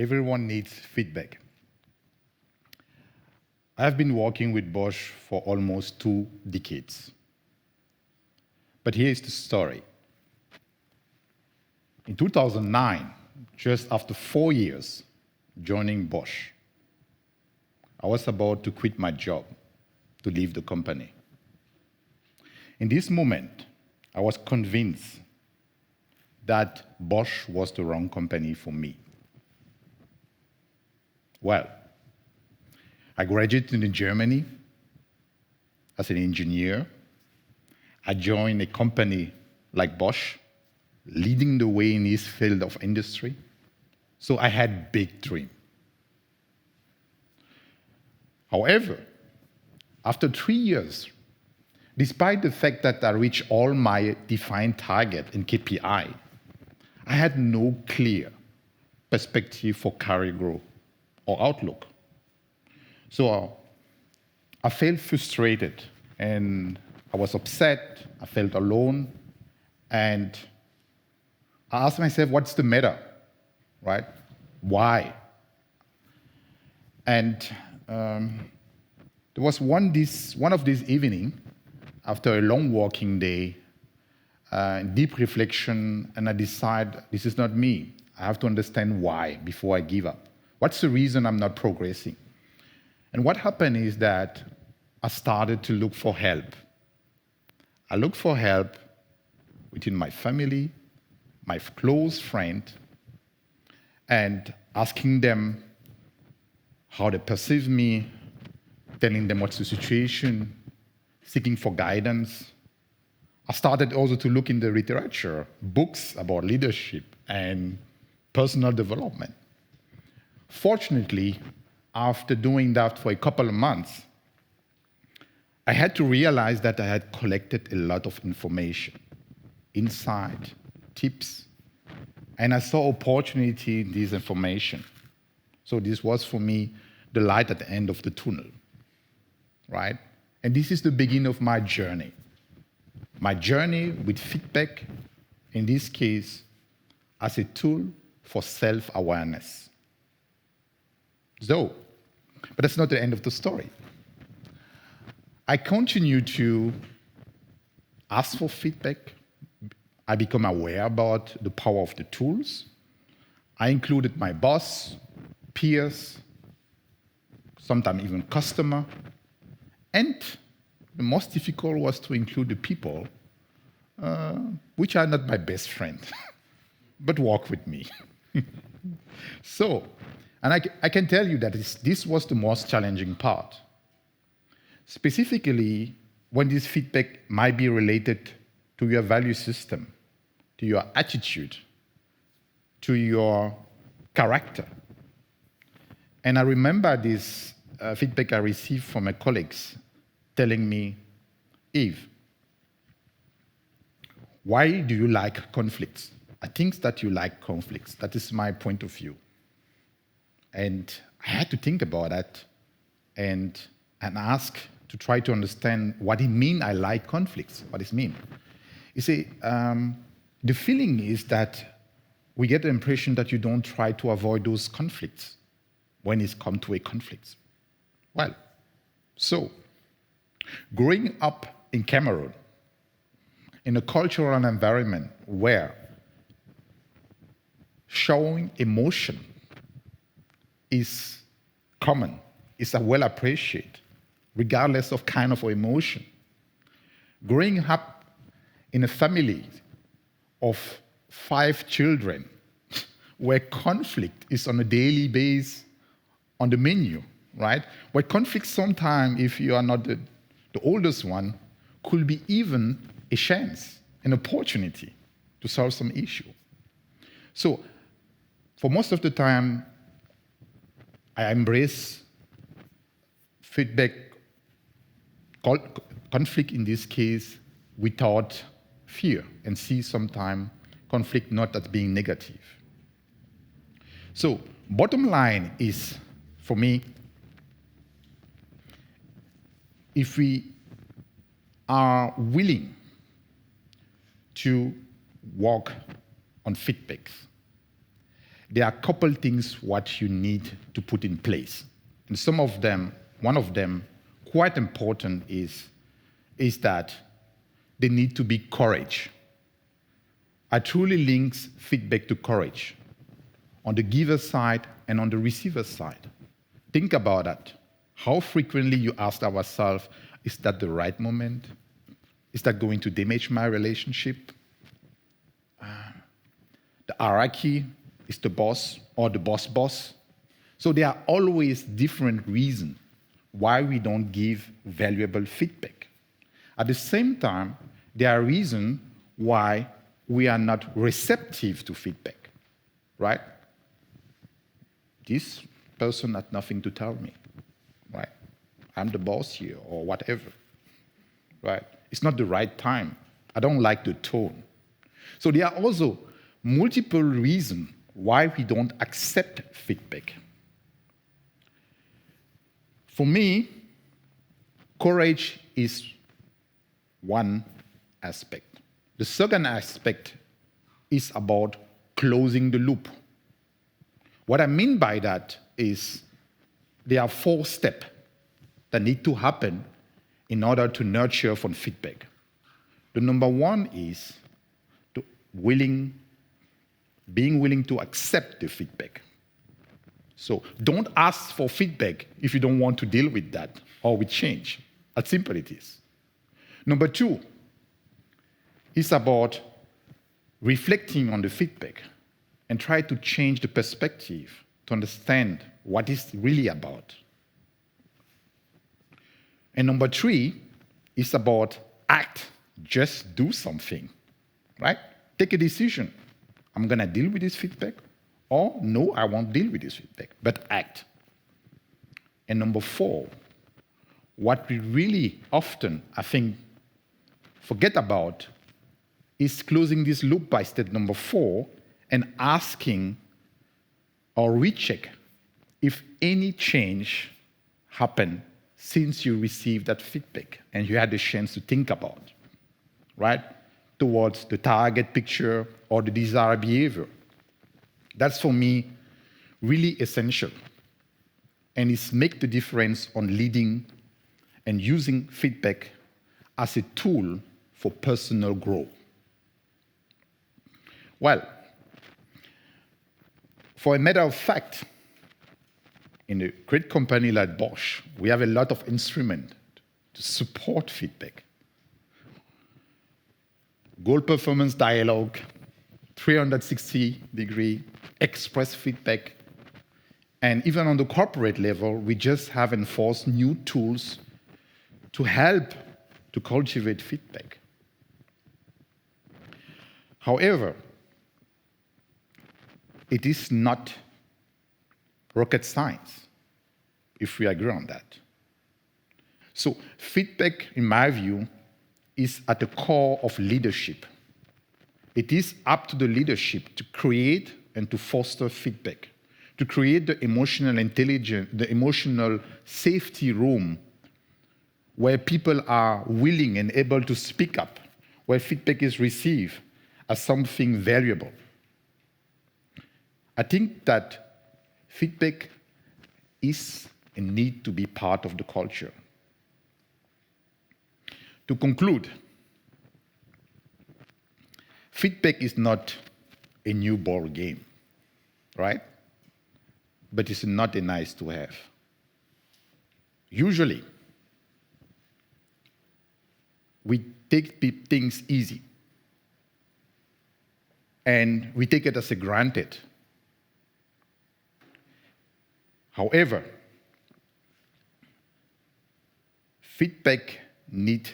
Everyone needs feedback. I've been working with Bosch for almost 2 decades. But here's the story. In 2009, just after 4 years joining Bosch, I was about to quit my job to leave the company. In this moment, I was convinced that Bosch was the wrong company for me. Well, I graduated in Germany as an engineer. I joined a company like Bosch, leading the way in this field of industry. So I had big dreams. However, after 3 years, despite the fact that I reached all my defined target in KPI, I had no clear perspective for career growth or outlook. So I felt frustrated and I was upset, I felt alone, and I asked myself, what's the matter, right? Why? And there was one of these evenings, after a long working day, deep reflection, and I decided this is not me. I have to understand why before I give up. What's the reason I'm not progressing? And what happened is that I started to look for help. I looked for help within my family, my close friend, and asking them how they perceive me, telling them what's the situation, seeking for guidance. I started also to look in the literature, books about leadership and personal development. Fortunately, after doing that for a couple of months, I had to realize that I had collected a lot of information, insight, tips, and I saw opportunity in this information. So this was for me the light at the end of the tunnel, right? And this is the beginning of my journey. My journey with feedback, in this case, as a tool for self-awareness. So, but that's not the end of the story. I continue to ask for feedback. I become aware about the power of the tools. I included my boss, peers, sometimes even customer. And the most difficult was to include the people, which are not my best friend, but work with me. So, and I can tell you that this was the most challenging part. Specifically, when this feedback might be related to your value system, to your attitude, to your character. And I remember this feedback I received from my colleagues telling me, Yves, why do you like conflicts? I think that you like conflicts. That is my point of view. And I had to think about that and ask to try to understand what it means I like conflicts, what it means. You see, the feeling is that we get the impression that you don't try to avoid those conflicts when it's come to a conflict. Well, so, growing up in Cameroon, in a cultural environment where showing emotion is common, is well appreciated, regardless of kind of emotion. Growing up in a family of 5 children, where conflict is on a daily basis on the menu, right? Where conflict sometimes, if you are not the oldest one, could be even a chance, an opportunity to solve some issue. So, for most of the time, I embrace feedback, conflict in this case, without fear, and see sometimes conflict not as being negative. So, bottom line is, for me, if we are willing to work on feedbacks, there are a couple things what you need to put in place. And some of them, one of them, quite important is that they need to be courage. I truly links feedback to courage on the giver side and on the receiver side. Think about that. How frequently you ask ourselves, is that the right moment? Is that going to damage my relationship? The hierarchy is the boss or the boss. So there are always different reasons why we don't give valuable feedback. At the same time, there are reasons why we are not receptive to feedback, right? This person had nothing to tell me, right? I'm the boss here or whatever, right? It's not the right time. I don't like the tone. So there are also multiple reasons why we don't accept feedback. For me, courage is one aspect. The second aspect is about closing the loop. What I mean by that is there are 4 steps that need to happen in order to nurture from feedback. The number 1 is being willing to accept the feedback. So don't ask for feedback if you don't want to deal with that or with change. As simple it is. Number 2 is about reflecting on the feedback and try to change the perspective to understand what it's really about. And number 3 is about act, just do something, right? Take a decision. I'm going to deal with this feedback, or no, I won't deal with this feedback, but act. And number 4, what we really often, I think, forget about is closing this loop by step number 4 and asking or recheck if any change happened since you received that feedback and you had the chance to think about, right? Towards the target picture or the desired behavior. That's for me really essential. And it's make the difference on leading and using feedback as a tool for personal growth. Well, for a matter of fact, in a great company like Bosch, we have a lot of instruments to support feedback. Goal performance dialogue, 360-degree express feedback, and even on the corporate level, we just have enforced new tools to help to cultivate feedback. However, it is not rocket science, if we agree on that. So feedback, in my view, is at the core of leadership. It is up to the leadership to create and to foster feedback, to create the emotional intelligence, the emotional safety room where people are willing and able to speak up, where feedback is received as something valuable. I think that feedback is and needs to be part of the culture. To conclude, feedback is not a new ball game, right? But it's not a nice to have. Usually, we take things easy, and we take it as a granted. However, feedback needs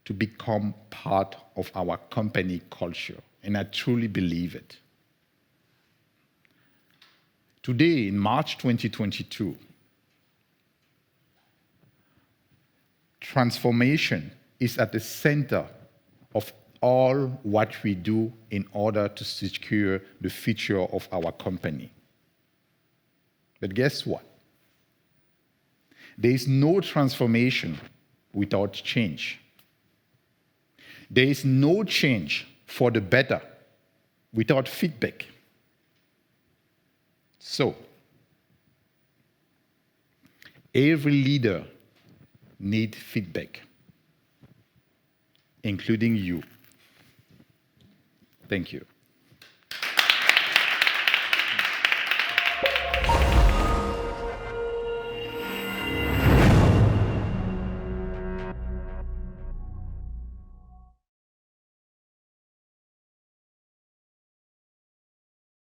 to become part of our company culture, and I truly believe it. Today, in March 2022, transformation is at the center of all what we do in order to secure the future of our company. But guess what? There is no transformation without change. There is no change for the better without feedback. So, every leader needs feedback, including you. Thank you.